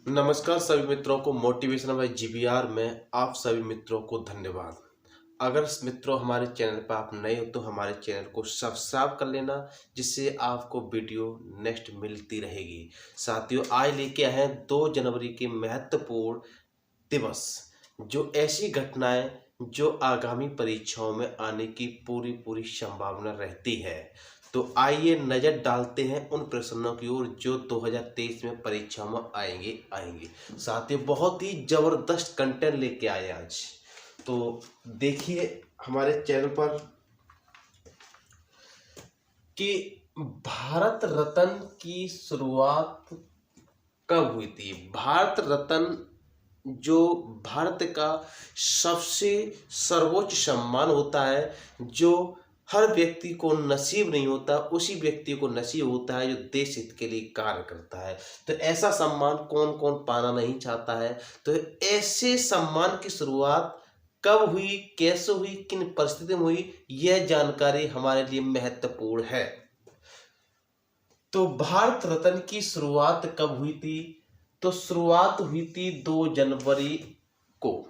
नमस्कार सभी मित्रों को मोटिवेशन बाय जीबीआर में आप सभी मित्रों को धन्यवाद। अगर मित्रों हमारे चैनल पर आप नए हो तो हमारे चैनल को सब्सक्राइब कर लेना, जिससे आपको वीडियो नेक्स्ट मिलती रहेगी। साथियों, आज लेके आए हैं 2 जनवरी के महत्वपूर्ण दिवस, जो ऐसी घटनाएं जो आगामी परीक्षाओं में आने की पूरी संभावना रहती है। तो आइए नजर डालते हैं उन प्रश्नों की ओर जो 2023 में परीक्षा में आएंगे। साथियों, बहुत ही जबरदस्त कंटेंट लेके आए आज। तो देखिए हमारे चैनल पर कि भारत रत्न की शुरुआत कब हुई थी। भारत रत्न जो भारत का सबसे सर्वोच्च सम्मान होता है, जो हर व्यक्ति को नसीब नहीं होता, उसी व्यक्ति को नसीब होता है जो देश हित के लिए कार्य करता है। तो ऐसा सम्मान कौन कौन पाना नहीं चाहता है। तो ऐसे सम्मान की शुरुआत कब हुई, कैसे हुई, किन परिस्थिति में हुई, यह जानकारी हमारे लिए महत्वपूर्ण है। तो भारत रत्न की शुरुआत कब हुई थी। तो शुरुआत हुई थी 2 जनवरी को।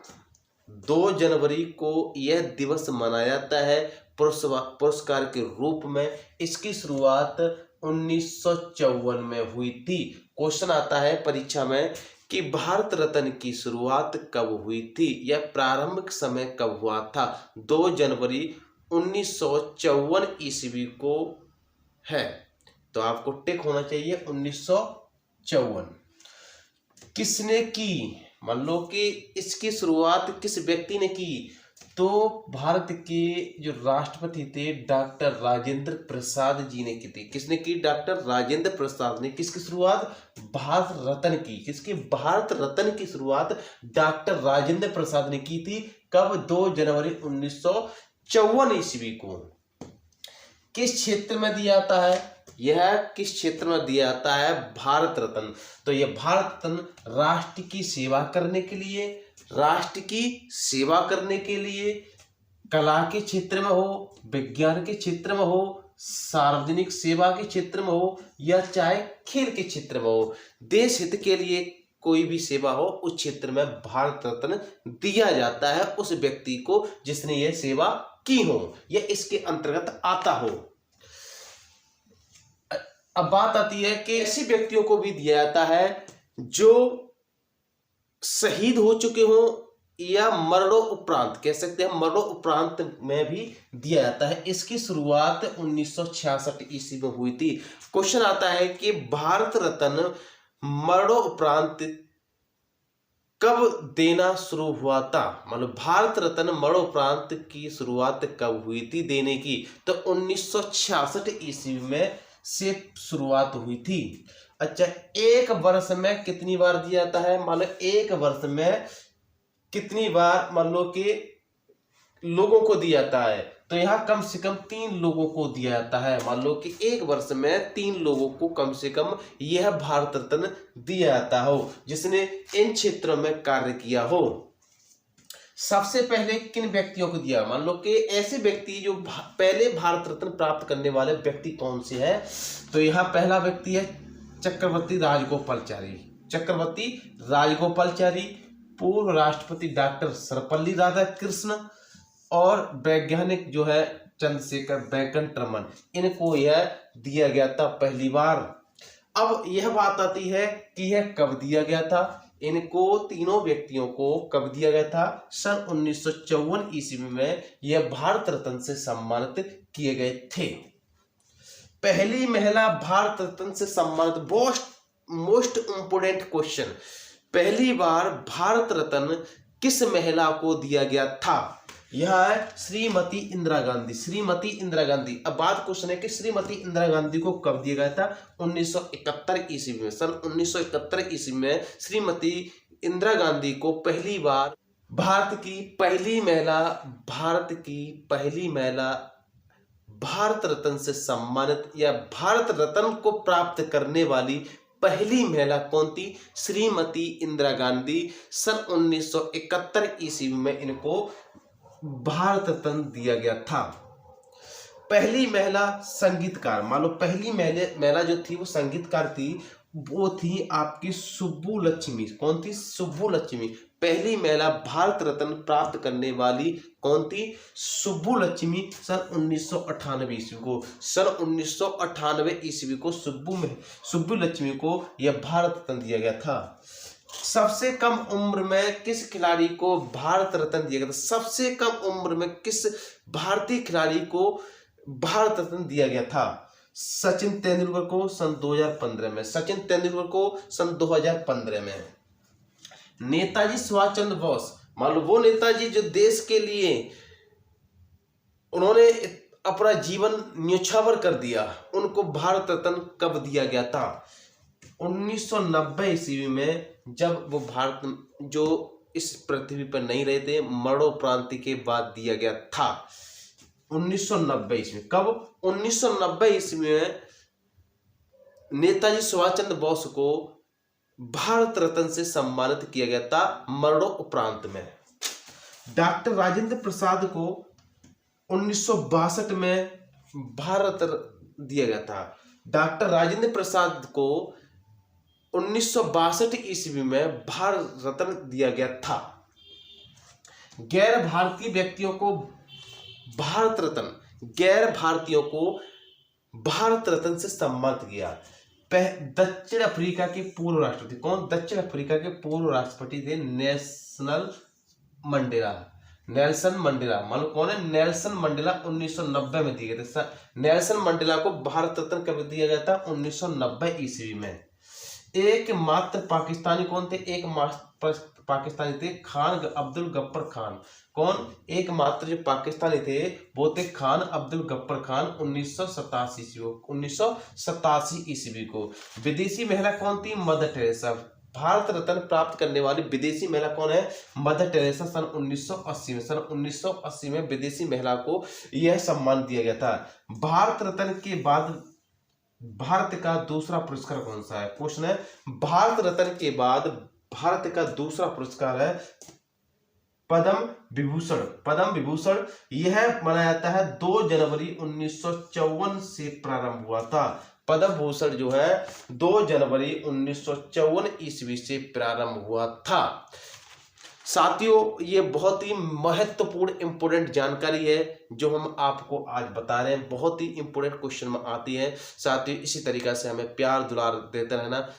2 जनवरी को यह दिवस मनाया जाता है पुरस्कार के रूप में। इसकी शुरुआत 1954 में हुई थी। क्वेश्चन आता है परीक्षा में कि भारत रत्न की शुरुआत कब हुई थी या प्रारंभिक समय कब हुआ था। 2 जनवरी 1954 ईस्वी को है, तो आपको टिक होना चाहिए 1954। किसने की, मान लो कि इसकी शुरुआत किस व्यक्ति ने की। तो भारत के जो राष्ट्रपति थे डॉक्टर राजेंद्र प्रसाद जी ने की थी। किसने की, डॉक्टर राजेंद्र प्रसाद ने। किसकी शुरुआत, भारत रत्न की। किसकी, भारत रत्न की शुरुआत डॉक्टर राजेंद्र प्रसाद ने की थी। कब, 2 जनवरी 1954 ईस्वी को। किस क्षेत्र में दिया जाता है, यह किस क्षेत्र में दिया जाता है, भारत रत्न। तो यह भारत रत्न राष्ट्र की सेवा करने के लिए, राष्ट्र की सेवा करने के लिए, कला के क्षेत्र में हो, विज्ञान के क्षेत्र में हो, सार्वजनिक सेवा के क्षेत्र में हो, या चाहे खेल के क्षेत्र में हो, देश हित के लिए कोई भी सेवा हो, उस क्षेत्र में भारत रत्न दिया जाता है उस व्यक्ति को जिसने यह सेवा की हो या इसके अंतर्गत आता हो। अब बात आती है कि ऐसे व्यक्तियों को भी दिया जाता है जो शहीद हो चुके हो या मरणोपरांत, कह सकते हैं मरणोपरांत में भी दिया जाता है। इसकी शुरुआत 1966 ईस्वी में हुई थी। क्वेश्चन आता है कि भारत रत्न मरणोपरांत कब देना शुरू हुआ था। मतलब भारत रत्न मरणोपरांत की शुरुआत कब हुई थी देने की। तो 1966 ईस्वी में से शुरुआत हुई थी। अच्छा, एक वर्ष में कितनी बार दिया जाता है। मान लो एक वर्ष में कितनी बार मान लो कि लोगों को दिया जाता है। तो यहाँ कम से कम 3 लोगों को दिया जाता है। मान लो कि एक वर्ष में 3 लोगों को कम से कम यह भारत रत्न दिया जाता हो जिसने इन क्षेत्रों में कार्य किया हो। सबसे पहले किन व्यक्तियों को दिया, मान लो कि ऐसे व्यक्ति जो पहले भारत रत्न प्राप्त करने वाले व्यक्ति कौन से हैं। तो यहाँ पहला व्यक्ति है चक्रवर्ती राजगोपालाचारी। चक्रवर्ती राजगोपालाचारी, पूर्व राष्ट्रपति डॉक्टर सर्वपल्ली राधाकृष्ण और वैज्ञानिक जो है चंद्रशेखर वेंकट रमन, इनको यह दिया गया था पहली बार। अब यह बात आती है कि यह कब दिया गया था। इनको तीनों व्यक्तियों को कब दिया गया था, सन 1954 ईस्वी में यह भारत रत्न से सम्मानित किए गए थे। पहली महिला भारत रत्न से सम्मानित, मोस्ट इंपोर्टेंट क्वेश्चन, पहली बार भारत रत्न किस महिला को दिया गया था। यह है श्रीमती इंदिरा गांधी। श्रीमती इंदिरा गांधी। अब बात क्वेश्चन है कि श्रीमती इंदिरा गांधी को कब दिया गया था। 1971 ईस्वी में। सन 1971 ईस्वी में श्रीमती इंदिरा गांधी को पहली बार भारत की पहली महिला भारत रत्न से सम्मानित या भारत रत्न को प्राप्त करने वाली पहली महिला कौन थी, श्रीमती इंदिरा गांधी। सन 1971 ईस्वी में इनको भारत रत्न दिया गया था। पहली महिला संगीतकार, मान लो पहली महिला जो थी वो संगीतकार थी, वो थी आपकी सुब्बुलक्ष्मी। कौन थी? सुब्बुलक्ष्मी। पहली महिला भारत रत्न प्राप्त करने वाली कौन थी? सुब्बुलक्ष्मी। सन 1998 ईस्वी को, सन 1998 ईस्वी को सुब्बुलक्ष्मी को यह भारत रत्न दिया गया था। सबसे कम उम्र में किस खिलाड़ी को भारत रत्न दिया गया था? सबसे कम उम्र में किस भारतीय खिलाड़ी को भारत रत्न दिया गया था? सचिन तेंदुलकर को सन 2015 में, सचिन तेंदुलकर को सन 2015 में। नेताजी सुभाष चंद्र बोस, मान लो वो नेताजी जो देश के लिए उन्होंने अपना जीवन न्योछावर कर दिया, उनको भारत रत्न कब दिया गया था? 1990 ईस्वी में, जब वो भारत जो इस पृथ्वी पर नहीं रहे थे, मरणोपरांति के बाद दिया गया था। 1990 ईस्वी। कब? 1990 ईस्वी में नेताजी सुभाष चंद्र बोस को भारत रत्न से सम्मानित किया गया था मरणोपरांत में। डॉक्टर राजेंद्र प्रसाद को 1962 में भारत रत्न दिया गया था। डॉक्टर राजेंद्र प्रसाद को 1962 ईस्वी में भारत रत्न दिया गया था। गैर भारतीय व्यक्तियों को भारत रत्न, गैर भारतीयों को भारत रत्न से सम्मानित किया। दक्षिण अफ्रीका के पूर्व राष्ट्रपति कौन? दक्षिण अफ्रीका के पूर्व राष्ट्रपति थे नेल्सन मंडेला। नेल्सन मंडेला, मालूम कौन है? नेल्सन मंडेला 1990 में दिए गए थे। नेल्सन मंडेला को भारत रत्न कब दिया गया था? 1990 ईस्वी में। एकमात्र पाकिस्तानी कौन थे? एकमात्र पाकिस्तानी थे खान अब्दुल गफ्फर खान। कौन? एकमात्र जो पाकिस्तानी थे वो थे खान अब्दुल गफ्फर खान। 1987 ईस्वी को। विदेशी महिला कौन थी? Mother Teresa. भारत रत्न प्राप्त करने वाली विदेशी महिला कौन है? Mother Teresa. सन 1980 में, सन 1980 में विदेशी महिला को यह सम्मान दिया गया था। भारत रत्न के बाद भारत का दूसरा पुरस्कार कौन सा है? क्वेश्चन है। भारत रत्न के बाद भारत का दूसरा पुरस्कार है पद्म विभूषण। पद्म विभूषण यह मनाया जाता है 2 जनवरी 1954 से प्रारंभ हुआ था। पद्म भूषण जो है 2 जनवरी 1954 ईस्वी से प्रारंभ हुआ था। साथियों, ये बहुत ही महत्वपूर्ण इंपोर्टेंट जानकारी है जो हम आपको आज बता रहे हैं। बहुत ही इंपोर्टेंट क्वेश्चन में आती है। साथियों, इसी तरीका से हमें प्यार दुलार देते रहना।